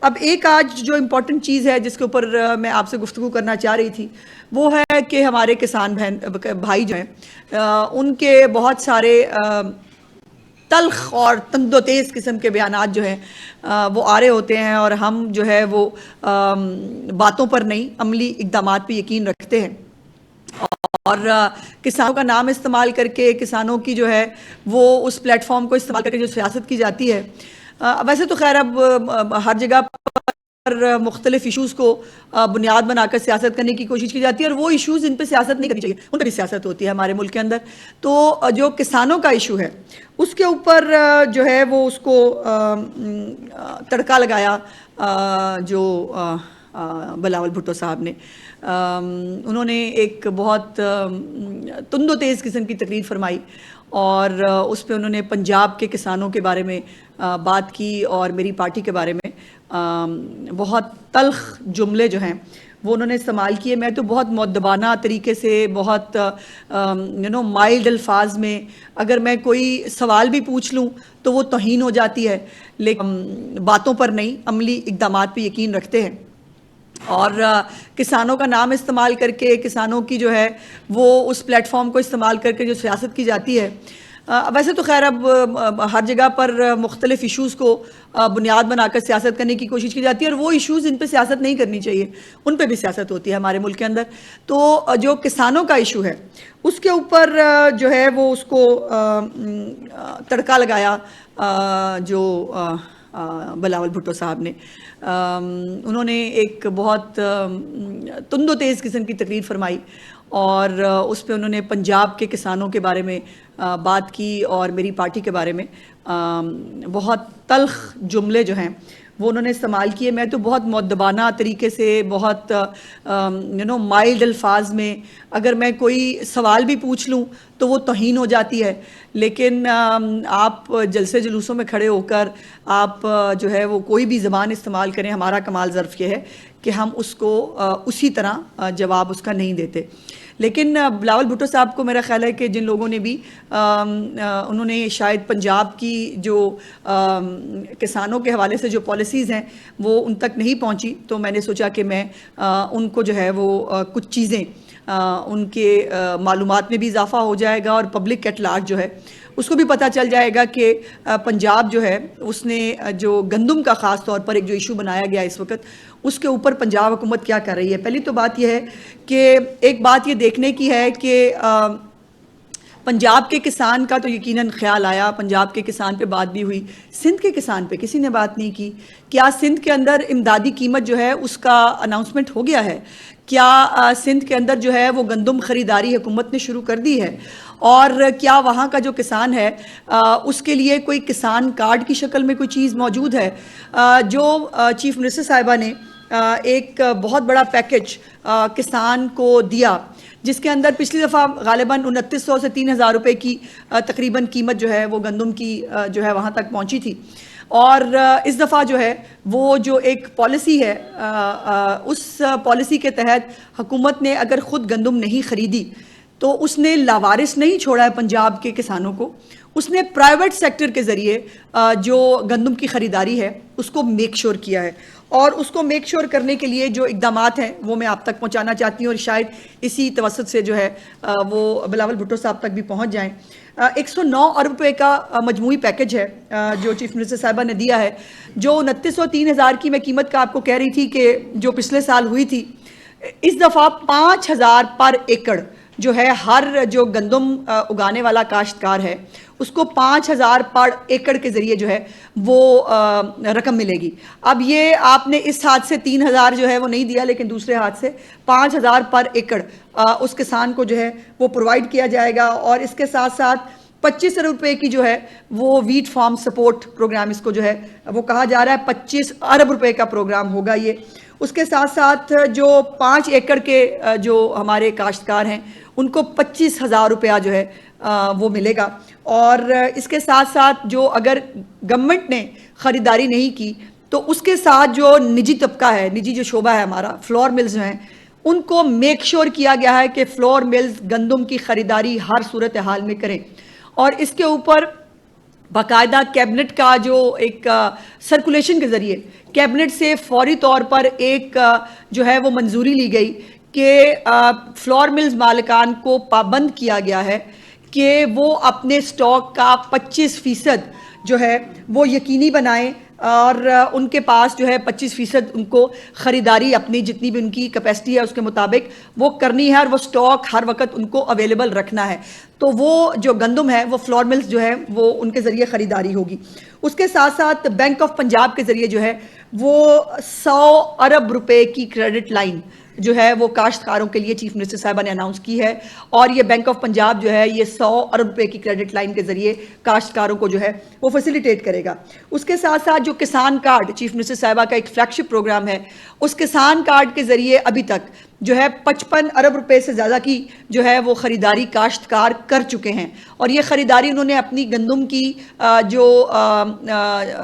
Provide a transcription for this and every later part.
अब एक आज जो इम्पोर्टेंट चीज़ है जिसके ऊपर मैं आपसे गुफ्तगू करना चाह रही थी वो है कि हमारे किसान भाई जो हैं उनके बहुत सारे तल्ख और तंदोतेज़ किस्म के बयानात जो हैं वो आ रहे होते हैं और हम जो है वो बातों पर नहीं अमली इक़दामात पे यकीन रखते हैं और किसानों का नाम इस्तेमाल करके किसानों की जो है वो उस प्लेटफॉर्म को इस्तेमाल करके जो सियासत की जाती है। वैसे तो खैर अब हर जगह पर मुख्तलिफ इशूज़ को बुनियाद बनाकर सियासत करने की कोशिश की जाती है और वो इशूज़ इन पर सियासत नहीं करनी चाहिए, उन पर भी सियासत होती है हमारे मुल्क के अंदर। तो जो किसानों का इशू है उसके ऊपर जो है वो उसको तड़का लगाया जो बिलावल भुट्टो साहब ने। उन्होंने एक बहुत तुंदो तेज़ किस्म की तकरीर फरमाई और उस पर उन्होंने पंजाब के किसानों के बारे में बात की और मेरी पार्टी के बारे में बहुत तल्ख जुमले जो हैं वो उन्होंने इस्तेमाल किए। मैं तो बहुत मुअद्दबाना तरीके से बहुत माइल्ड अल्फाज में अगर मैं कोई सवाल भी पूछ लूँ तो वो तौहीन हो जाती है, लेकिन बातों पर नहीं अमली इक़दामात पे यकीन रखते हैं और किसानों का नाम इस्तेमाल करके किसानों की जो है वो उस प्लेटफॉर्म को इस्तेमाल करके जो सियासत की जाती है। वैसे तो खैर अब हर जगह पर मुख्तलिफ इशूज़ को बुनियाद बनाकर सियासत करने की कोशिश की जाती है और वो इशूज़ इन पर सियासत नहीं करनी चाहिए, उन पर भी सियासत होती है हमारे मुल्क के अंदर। तो जो किसानों का इशू है उसके ऊपर जो है वो उसको तड़का लगाया जो बिलावल भुट्टो साहब ने। उन्होंने एक बहुत तुंदो तेज़ किस्म की तकरीर फरमाई और उस पर उन्होंने पंजाब के किसानों के बारे में बात की और मेरी पार्टी के बारे में बहुत तल्ख जुमले जो हैं वो उन्होंने इस्तेमाल किए। मैं तो बहुत मुअद्दबाना तरीके से बहुत माइल्ड अल्फाज में अगर मैं कोई सवाल भी पूछ लूँ तो वो तौहीन हो जाती है, लेकिन आप जलसे जुलूसों में खड़े होकर आप जो है वो कोई भी ज़बान इस्तेमाल करें, हमारा कमाल ज़र्फ़ ये है कि हम उसको उसी तरह जवाब उसका नहीं देते। लेकिन बिलावल भुट्टो साहब को मेरा ख्याल है कि जिन लोगों ने भी उन्होंने शायद पंजाब की जो किसानों के हवाले से जो पॉलिसीज़ हैं वो उन तक नहीं पहुंची, तो मैंने सोचा कि मैं उनको जो है वो कुछ चीज़ें उनके मालूमात में भी इजाफ़ा हो जाएगा और पब्लिक एट लार्ज जो है उसको भी पता चल जाएगा कि पंजाब जो है उसने जो गंदम का ख़ास तौर पर एक जो इशू बनाया गया इस वक्त उसके ऊपर पंजाब हुकूमत क्या कर रही है। पहली तो बात यह है कि एक बात ये देखने की है कि पंजाब के किसान का तो यकीनन ख्याल आया, पंजाब के किसान पे बात भी हुई, सिंध के किसान पे किसी ने बात नहीं की। क्या सिंध के अंदर इमदादी कीमत जो है उसका अनाउंसमेंट हो गया है? क्या सिंध के अंदर जो है वो गंदम ख़रीदारी हुकूमत ने शुरू कर दी है? और क्या वहाँ का जो किसान है उसके लिए कोई किसान कार्ड की शक्ल में कोई चीज़ मौजूद है? जो चीफ मिनिस्टर साहिबा ने एक बहुत बड़ा पैकेज किसान को दिया जिसके अंदर पिछली दफ़ा गालिबन 2900 से 3000 रुपये की तकरीबन कीमत जो है वो गंदम की जो है वहाँ तक पहुँची थी और इस दफ़ा जो है वो जो एक पॉलिसी है उस पॉलिसी के तहत हुकूमत ने अगर ख़ुद गंदम नहीं ख़रीदी तो उसने लावारिस नहीं छोड़ा है पंजाब के किसानों को, उसने प्राइवेट सेक्टर के ज़रिए जो गंदम की ख़रीदारी है उसको मेक श्योर किया है और उसको मेक श्योर करने के लिए जो इक़दामात हैं वो मैं आप तक पहुंचाना चाहती हूँ और शायद इसी तवस्सुत से जो है वो बिलावल भुट्टो साहब तक भी पहुंच जाएं। 109 अरब रुपये का मजमूई पैकेज है जो चीफ मिनिस्टर साहिबा ने दिया है। जो 2900 3000 की मैं कीमत का आपको कह रही थी कि जो पिछले साल हुई थी, इस दफ़ा 5000 पर एकड़ जो है हर जो गंदम उगाने वाला काश्तकार है उसको 5000 पर एकड़ के ज़रिए जो है वो रकम मिलेगी। अब ये आपने इस हाथ से 3000 जो है वो नहीं दिया, लेकिन दूसरे हाथ से 5000 पर एकड़ उस किसान को जो है वो प्रोवाइड किया जाएगा और इसके साथ साथ 25 अरब रुपये की जो है वो वीट फार्म सपोर्ट प्रोग्राम इसको जो है वो कहा जा रहा है 25 अरब रुपये का प्रोग्राम होगा ये। उसके साथ साथ जो 5 एकड़ के जो हमारे काश्तकार हैं उनको 25,000 रुपया जो है वो मिलेगा और इसके साथ साथ जो अगर गवर्नमेंट ने ख़रीदारी नहीं की तो उसके साथ जो निजी तबका है, निजी जो शोबा है हमारा, फ्लोर मिल्स हैं, उनको मेक श्योर किया गया है कि फ्लोर मिल्स गंदम की ख़रीदारी हर सूरत हाल में करें और इसके ऊपर बाकायदा कैबिनेट का जो एक सर्कुलेशन के ज़रिए कैबिनेट से फौरी तौर पर एक जो है वो मंजूरी ली गई कि फ्लोर मिल्स मालिकान को पाबंद किया गया है कि वो अपने स्टॉक का 25% जो है वो यकीनी बनाएं और उनके पास जो है 25% उनको ख़रीदारी अपनी जितनी भी उनकी कैपेसिटी है उसके मुताबिक वो करनी है और वो स्टॉक हर वक्त उनको अवेलेबल रखना है। तो वो जो गंदम है वो फ्लोर मिल्स जो है वो उनके ज़रिए ख़रीदारी होगी। उसके साथ साथ बैंक ऑफ पंजाब के ज़रिए जो है वो 100 अरब रुपए की क्रेडिट लाइन जो है वो काश्तकारों के लिए चीफ मिनिस्टर साहबा ने अनाउंस की है और ये बैंक ऑफ पंजाब जो है ये 100 अरब रुपए की क्रेडिट लाइन के जरिए काश्तकारों को जो है वो फैसिलिटेट करेगा। उसके साथ साथ जो किसान कार्ड चीफ मिनिस्टर साहबा का एक फ्लैगशिप प्रोग्राम है, उस किसान कार्ड के जरिए अभी तक जो है 55 अरब रुपए से ज़्यादा की जो है वो ख़रीदारी काश्तकार कर चुके हैं और ये ख़रीदारी उन्होंने अपनी गंदम की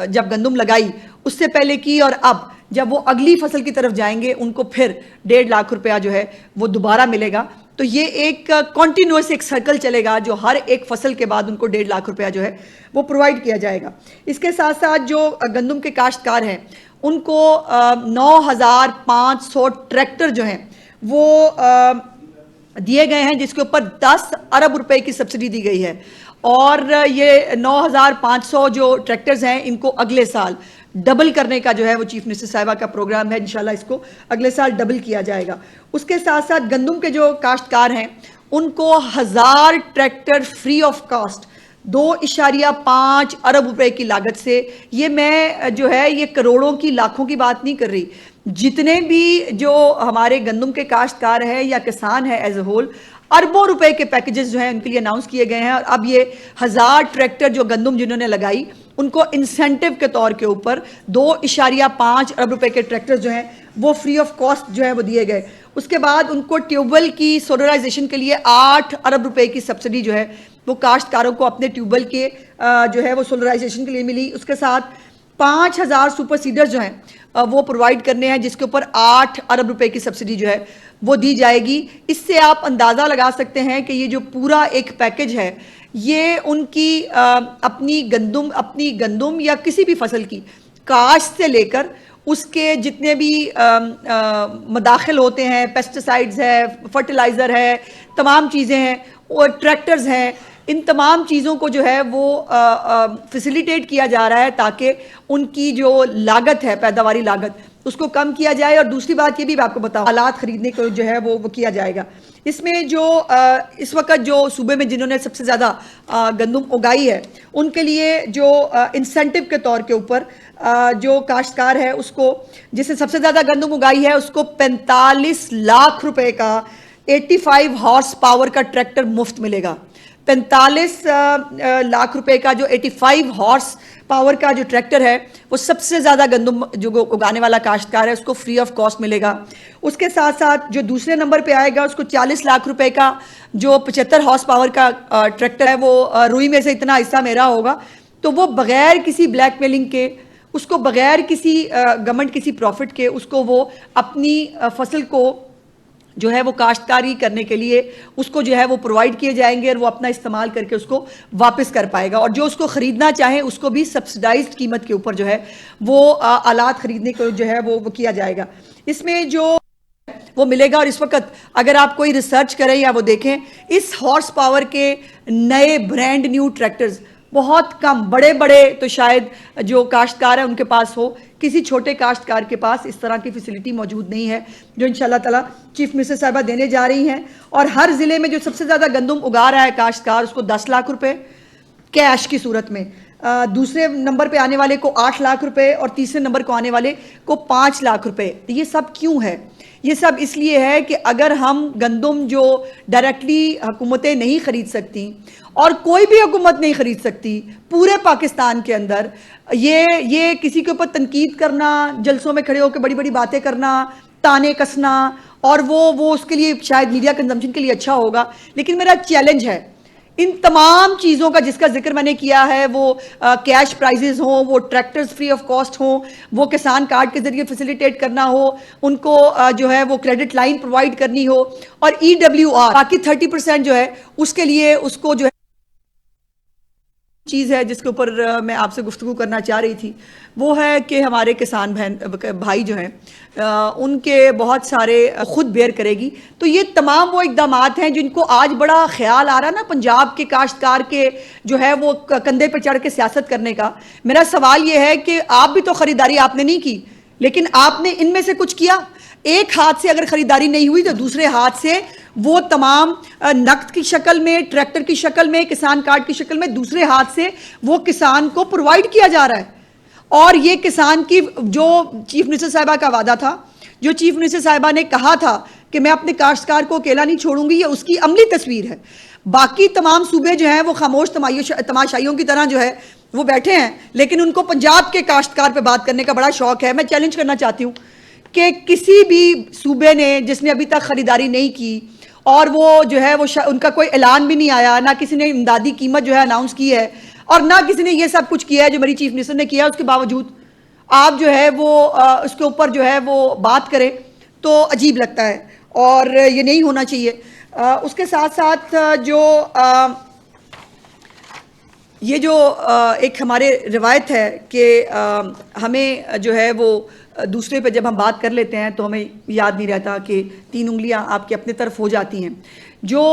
जब गंदम लगाई उससे पहले की और अब जब वो अगली फसल की तरफ जाएंगे उनको फिर 1.5 लाख रुपया जो है वो दोबारा मिलेगा। तो ये एक कॉन्टिन्यूस एक सर्कल चलेगा जो हर एक फसल के बाद उनको 1.5 लाख रुपया जो है वो प्रोवाइड किया जाएगा। इसके साथ साथ जो गंदम के काश्तकार हैं उनको 9,500 ट्रैक्टर जो हैं वो दिए गए हैं जिसके ऊपर 10 अरब रुपए की सब्सिडी दी गई है और ये 9,500 जो ट्रैक्टर्स हैं इनको अगले साल डबल करने का जो है वो चीफ मिनिस्टर साहिबा का प्रोग्राम है। इंशाल्लाह इसको अगले साल डबल किया जाएगा। उसके साथ साथ गंदम के जो काश्तकार हैं उनको 1000 ट्रैक्टर फ्री ऑफ कॉस्ट 2.5 अरब रुपए की लागत से, ये मैं जो है ये करोड़ों की लाखों की बात नहीं कर रही, जितने भी जो हमारे गंदम के काश्तकार हैं या किसान हैं एज ए होल अरबों रुपए के पैकेजेस जो हैं उनके लिए अनाउंस किए गए हैं और अब ये 1000 ट्रैक्टर जो गंदम जिन्होंने लगाई उनको इंसेंटिव के तौर के ऊपर 2.5 अरब रुपए के ट्रैक्टर जो हैं वो फ्री ऑफ कॉस्ट जो है वो दिए गए। उसके बाद उनको ट्यूबवेल की सोलराइजेशन के लिए 8 अरब रुपए की सब्सिडी जो है वो काश्तकारों को अपने ट्यूबवेल के जो है वो सोलराइजेशन के लिए मिली। उसके साथ 5000 सुपर सीडर जो हैं वो प्रोवाइड करने हैं जिसके ऊपर 8 अरब रुपए की सब्सिडी जो है वो दी जाएगी। इससे आप अंदाज़ा लगा सकते हैं कि ये जो पूरा एक पैकेज है ये उनकी अपनी गंदम या किसी भी फसल की काश्त से लेकर उसके जितने भी मदाखिल होते हैं, पेस्टिसाइड्स है, फर्टिलाइज़र है, तमाम चीज़ें हैं और ट्रैक्टर्स हैं, इन तमाम चीज़ों को जो है वो फैसिलिटेट किया जा रहा है ताकि उनकी जो लागत है, पैदावारी लागत, उसको कम किया जाए। और दूसरी बात ये भी मैं आपको बताऊं, आलात खरीदने को जो है वो किया जाएगा। इसमें जो इस वक्त जो सूबे में जिन्होंने सबसे ज़्यादा गंदम उगाई है उनके लिए जो इंसेंटिव के तौर के ऊपर जो काश्तकार है उसको, जिसने सबसे ज़्यादा गंदम उगाई है उसको 45 लाख रुपए का 85 हॉर्स पावर का ट्रैक्टर मुफ्त मिलेगा। 45 लाख रुपए का जो 85 हॉर्स पावर का जो ट्रैक्टर है वो सबसे ज़्यादा गंदम जो उगाने वाला काश्तकार है उसको फ्री ऑफ कॉस्ट मिलेगा। उसके साथ साथ जो दूसरे नंबर पे आएगा उसको 40 लाख रुपए का जो 75 हॉर्स पावर का ट्रैक्टर है वो रुई में से इतना हिस्सा मेरा होगा, तो वो बगैर किसी ब्लैकमेलिंग के, उसको बगैर किसी गवर्नमेंट किसी प्रॉफिट के, उसको वो अपनी फसल को जो है वो काश्तकारी करने के लिए उसको जो है वो प्रोवाइड किए जाएंगे और वो अपना इस्तेमाल करके उसको वापस कर पाएगा। और जो उसको ख़रीदना चाहे उसको भी सब्सिडाइज्ड कीमत के ऊपर जो है वो आलात ख़रीदने को जो है वो किया जाएगा। इसमें जो वो मिलेगा। और इस वक्त अगर आप कोई रिसर्च करें या वो देखें, इस हॉर्स पावर के नए ब्रांड न्यू ट्रैक्टर्स बहुत कम, बड़े बड़े तो शायद जो काश्तकार है उनके पास हो, किसी छोटे काश्तकार के पास इस तरह की फैसिलिटी मौजूद नहीं है जो इंशाल्लाह ताला चीफ मिनिस्टर साहिबा देने जा रही हैं। और हर ज़िले में जो सबसे ज़्यादा गंदम उगा रहा है काश्तकार उसको 10 लाख रुपए कैश की सूरत में, दूसरे नंबर पे आने वाले को 8 लाख रुपए और तीसरे नंबर को आने वाले को 5 लाख रुपए। तो ये सब क्यों है? ये सब इसलिए है कि अगर हम गंदम जो डायरेक्टली हुकूमतें नहीं ख़रीद सकती और कोई भी हुकूमत नहीं ख़रीद सकती पूरे पाकिस्तान के अंदर, ये किसी के ऊपर तनकीद करना, जलसों में खड़े होकर बड़ी बड़ी बातें करना, ताने कसना, और वो उसके लिए शायद मीडिया कंजम्पशन के लिए अच्छा होगा, लेकिन मेरा चैलेंज है इन तमाम चीज़ों का जिसका जिक्र मैंने किया है, वो कैश प्राइजेस हों, वो ट्रैक्टर्स फ्री ऑफ कॉस्ट हों, वो किसान कार्ड के जरिए फैसिलिटेट करना हो, उनको जो है वो क्रेडिट लाइन प्रोवाइड करनी हो, और EWR बाकी 30% जो है उसके लिए उसको जो है चीज़ है जिसके ऊपर मैं आपसे गुफ्तगू करना चाह रही थी, वो है कि हमारे किसान भाई जो हैं उनके बहुत सारे खुद बेयर करेगी। तो ये तमाम वो इक़दामात हैं जिनको आज बड़ा ख्याल आ रहा है ना पंजाब के काश्तकार के जो है वो कंधे पर चढ़ के सियासत करने का। मेरा सवाल ये है कि आप भी तो ख़रीदारी आपने नहीं की, लेकिन आपने इनमें से कुछ किया। एक हाथ से अगर ख़रीदारी नहीं हुई तो दूसरे हाथ से वो तमाम नकद की शक्ल में, ट्रैक्टर की शक्ल में, किसान कार्ड की शक्ल में दूसरे हाथ से वो किसान को प्रोवाइड किया जा रहा है। और ये किसान की जो चीफ मिनिस्टर साहिबा का वादा था, जो चीफ मिनिस्टर साहिबा ने कहा था कि मैं अपने काश्तकार को अकेला नहीं छोड़ूंगी, ये उसकी अमली तस्वीर है। बाकी तमाम सूबे जो हैं वो खामोश तमाशाइयों की तरह जो है वो बैठे हैं, लेकिन उनको पंजाब के काश्तकार पे बात करने का बड़ा शौक है। मैं चैलेंज करना चाहती हूँ कि किसी भी सूबे ने जिसने अभी तक खरीदारी नहीं की और वो जो है वो उनका कोई ऐलान भी नहीं आया, ना किसी ने इमदादी कीमत जो है अनाउंस की है और ना किसी ने ये सब कुछ किया है जो मेरी चीफ मिनिस्टर ने किया है, उसके बावजूद आप जो है वो उसके ऊपर जो है वो बात करें तो अजीब लगता है और ये नहीं होना चाहिए। उसके साथ साथ जो ये जो एक हमारे रिवायत है कि हमें जो है वो दूसरे पे जब हम बात कर लेते हैं तो हमें याद नहीं रहता कि 3 उंगलियां आपकी अपनी तरफ हो जाती हैं। जो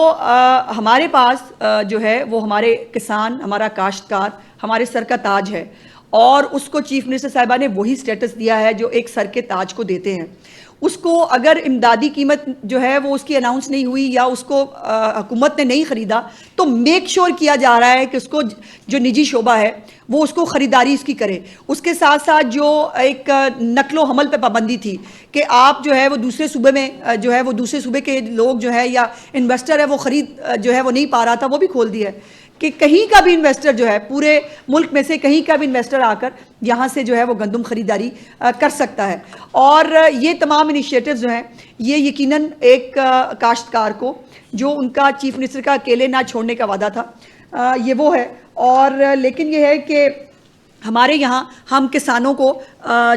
हमारे पास जो है वो हमारे किसान, हमारा काश्तकार हमारे सर का ताज है और उसको चीफ मिनिस्टर साहिबा ने वही स्टेटस दिया है जो एक सर के ताज को देते हैं। उसको अगर इमदादी कीमत जो है वो उसकी अनाउंस नहीं हुई या उसको हुकूमत ने नहीं ख़रीदा तो मेक श्योर किया जा रहा है कि उसको जो निजी शोबा है वो उसको ख़रीदारी इसकी करे। उसके साथ साथ जो एक नकलो हमल पे पाबंदी थी कि आप जो है वो दूसरे सूबे में जो है वो दूसरे सूबे के लोग जो है या इन्वेस्टर है वो ख़रीद जो है वो नहीं पा रहा था, वो भी खोल दिया है कि कहीं का भी इन्वेस्टर जो है पूरे मुल्क में से कहीं का भी इन्वेस्टर आकर यहाँ से जो है वो गंदम खरीदारी कर सकता है। और ये तमाम इनिशिएटिव्स जो हैं ये यकीनन एक काश्तकार को जो उनका चीफ मिनिस्टर का अकेले ना छोड़ने का वादा था ये वो है। और लेकिन ये है कि हमारे यहाँ हम किसानों को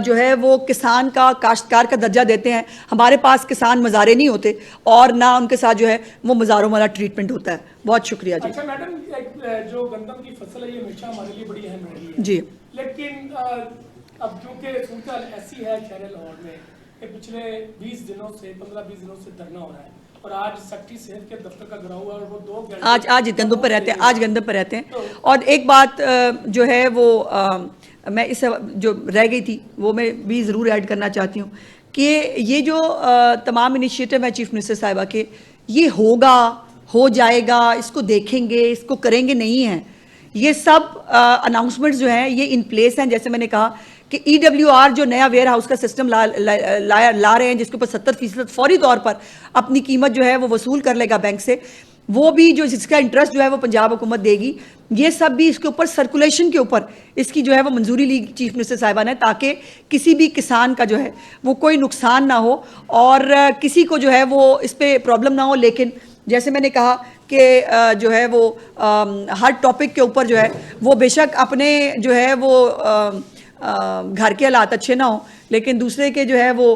जो है वो किसान का, काश्तकार का दर्जा देते हैं। हमारे पास किसान मज़ारे नहीं होते और ना उनके साथ जो है वो मज़ारों वाला ट्रीटमेंट होता है। बहुत शुक्रिया जी। अच्छा मैडम, जो गंदम की फसल है ये हमेशा हमारे लिए बड़ी अहम रही है जी, लेकिन अब क्योंकि सूरत ऐसी है शहर लाहौर में कि पिछले 20 दिनों से 15-20 दिनों से धरना हो रहा है और आज सेक्रेटरी सेहत के दफ्तर का घेराव हुआ और वो 2 घंटे आज गंदम पर रहते हैं, आज गंदम पर रहते हैं। और एक बात जो है वो मैं इस जो रह गई थी वो मैं भी ज़रूर ऐड करना चाहती हूँ कि ये जो तमाम इनिशिएटिव है चीफ मिनिस्टर साहिबा के, ये होगा, हो जाएगा, इसको देखेंगे, इसको करेंगे नहीं है। ये सब अनाउंसमेंट्स जो हैं ये इन प्लेस हैं। जैसे मैंने कहा कि EWR जो नया वेयर हाउस का सिस्टम ला रहे हैं जिसके ऊपर 70% फौरी तौर पर अपनी कीमत जो है वो वसूल कर लेगा बैंक से, वो भी जो जिसका इंटरेस्ट जो है वो पंजाब हुकूमत देगी, ये सब भी इसके ऊपर सर्कुलेशन के ऊपर इसकी जो है वो मंजूरी ली चीफ मिनिस्टर साहिबा ने ताकि किसी भी किसान का जो है वो कोई नुकसान ना हो और किसी को जो है वो इस पर प्रॉब्लम ना हो। लेकिन जैसे मैंने कहा कि जो है वो हर टॉपिक के ऊपर जो है वो बेशक अपने जो है वो घर के हालात अच्छे ना हो लेकिन दूसरे के जो है वो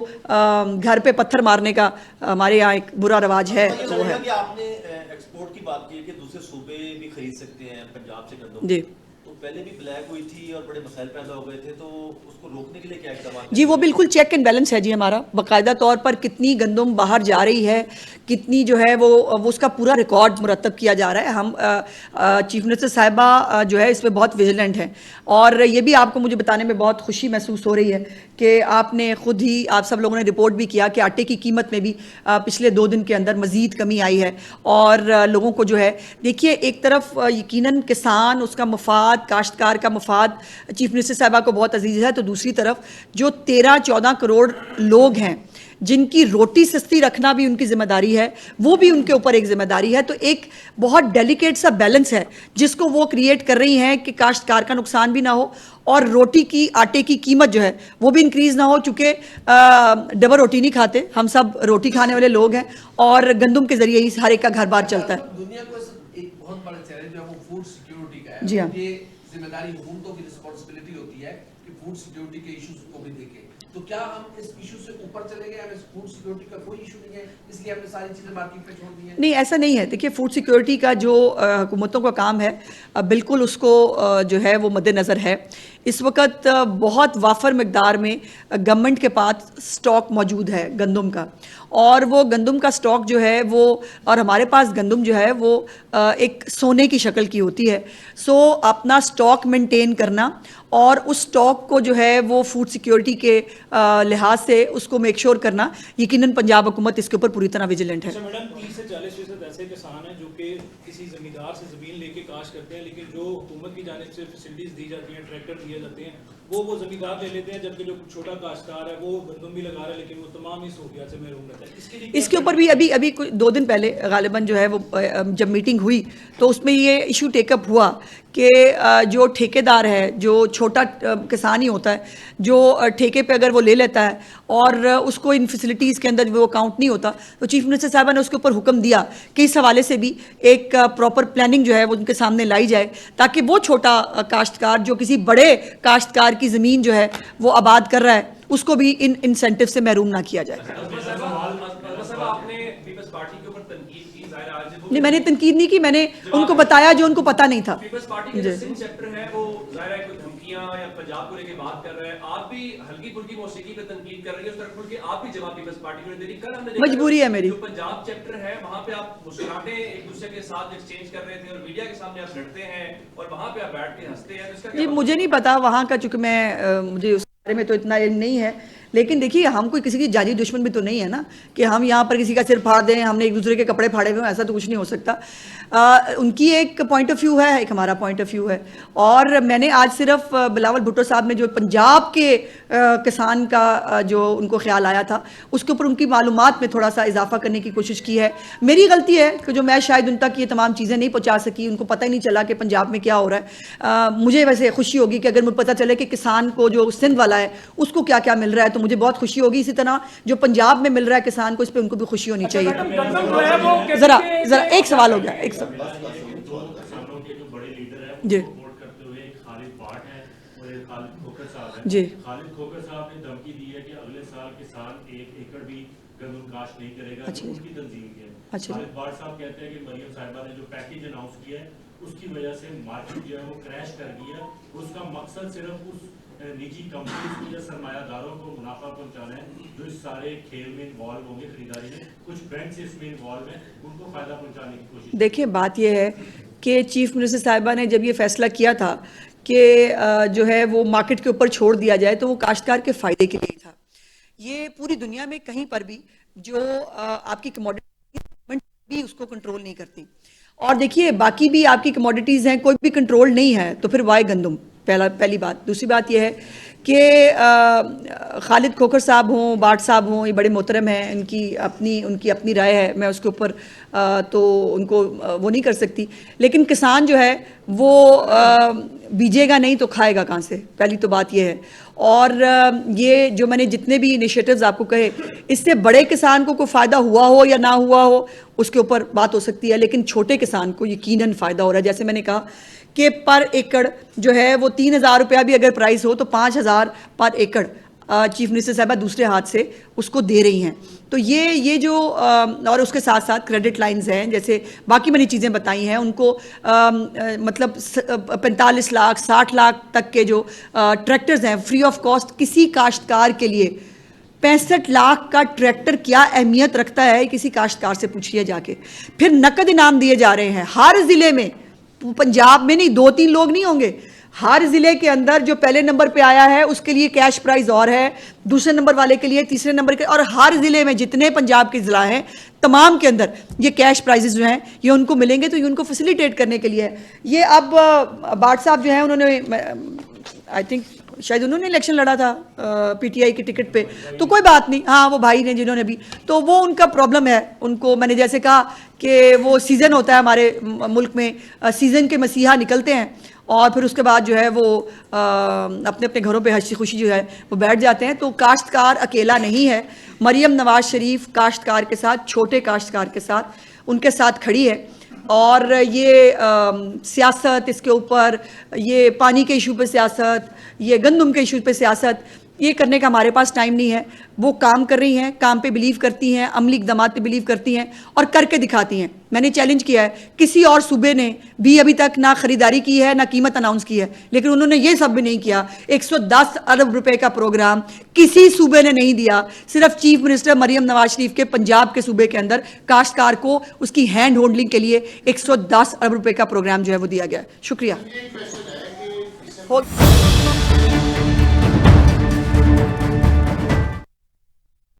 घर पे पत्थर मारने का हमारे यहाँ एक बुरा रवाज है। वो है कि आपने एक्सपोर्ट की बात की है कि दूसरे सूबे भी खरीद सकते हैं पंजाब से गंदम जी, तो पहले भी ब्लैक हुई थी और बड़े मसाइल पैदा हो गए थे, तो उसको रोकने के लिए क्या इक़दाम? जी वो बिल्कुल चेक एंड बैलेंस है जी हमारा, बाकायदा तौर पर कितनी गंदम बाहर जा रही है, कितनी जो है वो उसका पूरा रिकॉर्ड मुरतब किया जा रहा है। हम चीफ मिनिस्टर साहिबा जो है इस पर बहुत विजिलेंट हैं और ये भी आपको मुझे बताने में बहुत खुशी महसूस हो रही है कि आपने खुद ही, आप सब लोगों ने रिपोर्ट भी किया कि आटे की कीमत में भी पिछले 2 दिन के अंदर मज़ीद कमी आई है। और लोगों को जो है देखिए, एक तरफ यकीनन किसान, उसका मफाद, काश्तकार का मफाद चीफ मिनिस्टर साहिबा को बहुत अजीज़ है, तो दूसरी तरफ जो 13-14 करोड़ लोग हैं जिनकी रोटी सस्ती रखना भी उनकी जिम्मेदारी है, वो भी उनके ऊपर एक जिम्मेदारी है। तो एक बहुत डेलिकेट सा बैलेंस है जिसको वो क्रिएट कर रही हैं कि काश्तकार का नुकसान भी ना हो और रोटी की, आटे की कीमत जो है वो भी इंक्रीज़ ना हो, चूँकि डबल रोटी नहीं खाते, हम सब रोटी खाने वाले लोग हैं और गंदम के ज़रिए ही हर एक का घर बार चलता है। दुनिया को एक बहुत बड़ा चैलेंज है वो फूड सिक्योरिटी का है। जी हाँ, ये जिम्मेदारी हुकूमतों की रिस्पॉन्सिबिलिटी होती है कि फूड सिक्योरिटी के इश्यूज को भी देखें। तो क्या हम इस इशू से ऊपर चले गए, हमें फूड सिक्योरिटी का कोई इशू नहीं है, इसलिए हमने सारी चीजें मार्केट पे छोड़ दी है? नहीं, ऐसा नहीं है। देखिए, फूड सिक्योरिटी का जो हुकूमतों का काम है, बिल्कुल उसको जो है वो मद्देनज़र है। इस वक्त बहुत वाफर मकदार में गवर्नमेंट के पास स्टॉक मौजूद है गंदम का, और वो गंदम का स्टॉक जो है वो, और हमारे पास गंदम जो है वो एक सोने की शक्ल की होती है। सो अपना स्टॉक मेंटेन करना और उस स्टॉक को जो है वो फूड सिक्योरिटी के लिहाज से उसको मेक श्योर करना, यकीनन पंजाब हुकूमत इसके ऊपर पूरी तरह विजिलेंट है। अच्छा मैडम, 30 से 40% ऐसे किसान हैं जो कि किसी जमींदार से ज़मीन लेके काश्त करते हैं, लेकिन जो हुकूमत की जानिब से फैसिलिटीज दी जाती हैं, ट्रैक्टर दिए जाते हैं, वो जमींदार ले लेते हैं, जबकि जो छोटा काश्तकार है वो गंदम भी लगा रहा है लेकिन वो तमाम ही सहूलियात से महरूम रहता है। इसके ऊपर भी अभी कुछ 2 दिन पहले गालिबन जो है वो जब मीटिंग हुई तो उसमें ये इशू टेकअप हुआ कि जो ठेकेदार है, जो छोटा किसान ही होता है, जो ठेके पे अगर वो ले लेता है और उसको इन फैसिलिटीज़ के अंदर वो अकाउंट नहीं होता, तो चीफ मिनिस्टर साहबा ने उसके ऊपर हुक्म दिया कि इस हवाले से भी एक प्रॉपर प्लानिंग जो है वो उनके सामने लाई जाए, ताकि वो छोटा काश्तकार जो किसी बड़े काश्तकार की ज़मीन जो है वो आबाद कर रहा है, उसको भी इन इंसेंटिव से महरूम ना किया जाए। नहीं, मैंने तनकीद नहीं की, मैंने उनको बताया जो उनको पता नहीं था। पीपल्स पार्टी के जो सिंध चैप्टर है वो जाहिर है कोई धमकियां या पंजाब को लेके बात कर रहे हैं, आप भी हल्की फुल्की मौसीकी पे तनकीद कर रही है, उस तरह खुल के आप भी जवाब पीपल्स पार्टी को नहीं दे रही। कल हमने देखा मजबूरी है मेरी। जो पंजाब चैप्टर है वहां पे आप मुस्कुराते एक दूसरे के साथ एक्सचेंज कर रहे थे और मीडिया के सामने आप लड़ते हैं और वहां पे आप बैठ के हंसते हैं, तो इसका जी, मुझे नहीं पता वहाँ का, चूंकि मैं मुझे उस बारे में तो इतना इल्म नहीं है, लेकिन देखिए हम कोई किसी की जाजी दुश्मन भी तो नहीं है ना कि हम यहाँ पर किसी का सिर फाड़ दें, हमने एक दूसरे के कपड़े फाड़े हुए हैं, ऐसा तो कुछ नहीं हो सकता। उनकी एक पॉइंट ऑफ व्यू है, एक हमारा पॉइंट ऑफ व्यू है, और मैंने आज सिर्फ बिलावल भुट्टो साहब ने जो पंजाब के किसान का जो उनको ख्याल आया था उसके ऊपर उनकी मालूमात में थोड़ा सा इजाफा करने की कोशिश की है। मेरी गलती है कि जो मैं शायद उन तक ये तमाम चीज़ें नहीं पहुँचा सकी, उनको पता ही नहीं चला कि पंजाब में क्या हो रहा है। मुझे वैसे खुशी होगी कि अगर मुझे पता चले कि किसान को जो सिंध वाला है उसको क्या क्या मिल रहा है, तो मुझे बहुत खुशी होगी। इसी तरह जो पंजाब में मिल रहा है किसान को, इस पर उनको भी खुशी होनी चाहिए। जरा जरा एक सवाल हो गया, एक सवाल जी जी। खालिद खोकर साहब ने धमकी दी है कि अगले साल किसान 1 एकड़ भी गंदम काश्त नहीं करेगा। अच्छा, उसकी तंजीम की है। अच्छा, खालिद बाट साहब कहते हैं कि मरियम साहिबा ने जो पैकेज अनाउंस किया है उसकी वजह से मार्केट जो है वो क्रैश कर गई है। उसका मकसद सिर्फ उस निजी कंपनीज को या सरमायादारों को मुनाफा पहुंचाना है जो इस सारे खेल में इन्वॉल्व होंगे, खरीदारी में। कुछ बैंक इसमें इन्वॉल्व है, उनको फायदा पहुंचाने की कोशिश। देखिए, बात यह है कि चीफ मिनिस्टर साहिबा ने जब ये फैसला किया था कि जो है वो मार्केट के ऊपर छोड़ दिया जाए, तो वो काश्तकार के फ़ायदे के लिए था। ये पूरी दुनिया में कहीं पर भी जो आपकी कमोडिटी भी उसको कंट्रोल नहीं करती, और देखिए बाकी भी आपकी कमोडिटीज़ हैं, कोई भी कंट्रोल नहीं है, तो फिर वाई गंदम, पहली बात। दूसरी बात यह है कि खालिद खोकर साहब हों, बाट साहब हों, ये बड़े मोहतरम हैं, उनकी अपनी राय है, मैं उसके ऊपर तो उनको वो नहीं कर सकती। लेकिन किसान जो है वो बीजेगा नहीं तो खाएगा कहाँ से, पहली तो बात ये है। और ये जो मैंने जितने भी इनिशिएटिव्स आपको कहे, इससे बड़े किसान को कोई फ़ायदा हुआ हो या ना हुआ हो उसके ऊपर बात हो सकती है, लेकिन छोटे किसान को यकीनन फ़ायदा हो रहा है। जैसे मैंने कहा कि पर एकड़ जो है वो 3,000 रुपया भी अगर प्राइस हो तो 5,000 पर एकड़ चीफ मिनिस्टर साहबा दूसरे हाथ से उसको दे रही हैं। तो ये जो और उसके साथ साथ क्रेडिट लाइंस हैं, जैसे बाकी मैंने चीज़ें बताई हैं उनको, मतलब 45 लाख 60 लाख तक के जो ट्रैक्टर्स हैं फ्री ऑफ कॉस्ट किसी काश्तकार के लिए। 65 लाख का ट्रैक्टर क्या अहमियत रखता है, किसी काश्तकार से पूछिए जाके। फिर नकद इनाम दिए जा रहे हैं हर ज़िले में, पंजाब में नहीं, 2-3 लोग नहीं होंगे, हर ज़िले के अंदर जो पहले नंबर पे आया है उसके लिए कैश प्राइज़ और है, दूसरे नंबर वाले के लिए, तीसरे नंबर के, और हर ज़िले में जितने पंजाब के ज़िला हैं तमाम के अंदर ये कैश प्राइजेस जो हैं ये उनको मिलेंगे। तो ये उनको फैसिलिटेट करने के लिए है। ये अब बाट साहब जो हैं उन्होंने, आई थिंक शायद उन्होंने इलेक्शन लड़ा था पीटीआई की टिकट पे, तो कोई बात नहीं, हाँ वो भाई ने जिन्होंने भी, तो वो उनका प्रॉब्लम है। उनको मैंने जैसे कहा कि वो सीज़न होता है हमारे मुल्क में, सीज़न के मसीहा निकलते हैं और फिर उसके बाद जो है वो अपने अपने घरों पे हंसी खुशी जो है वो बैठ जाते हैं। तो काश्तकार अकेला नहीं है, मरियम नवाज शरीफ काश्तकार के साथ, छोटे काश्तकार के साथ, उनके साथ खड़ी है। और ये सियासत, इसके ऊपर ये पानी के इशू पे सियासत, ये गंदम के इशू पे सियासत, ये करने का हमारे पास टाइम नहीं है। वो काम कर रही हैं, काम पे बिलीव करती हैं, अमली इक़दामात पे बिलीव करती हैं और करके दिखाती हैं। मैंने चैलेंज किया है, किसी और सूबे ने भी अभी तक ना खरीदारी की है ना कीमत अनाउंस की है, लेकिन उन्होंने ये सब भी नहीं किया। 110 अरब रुपए का प्रोग्राम किसी सूबे ने नहीं दिया। सिर्फ चीफ मिनिस्टर मरियम नवाज शरीफ के पंजाब के सूबे के अंदर काश्तकार को उसकी हैंड होल्डिंग के लिए 110 अरब रुपए का प्रोग्राम जो है वो दिया गया। शुक्रिया।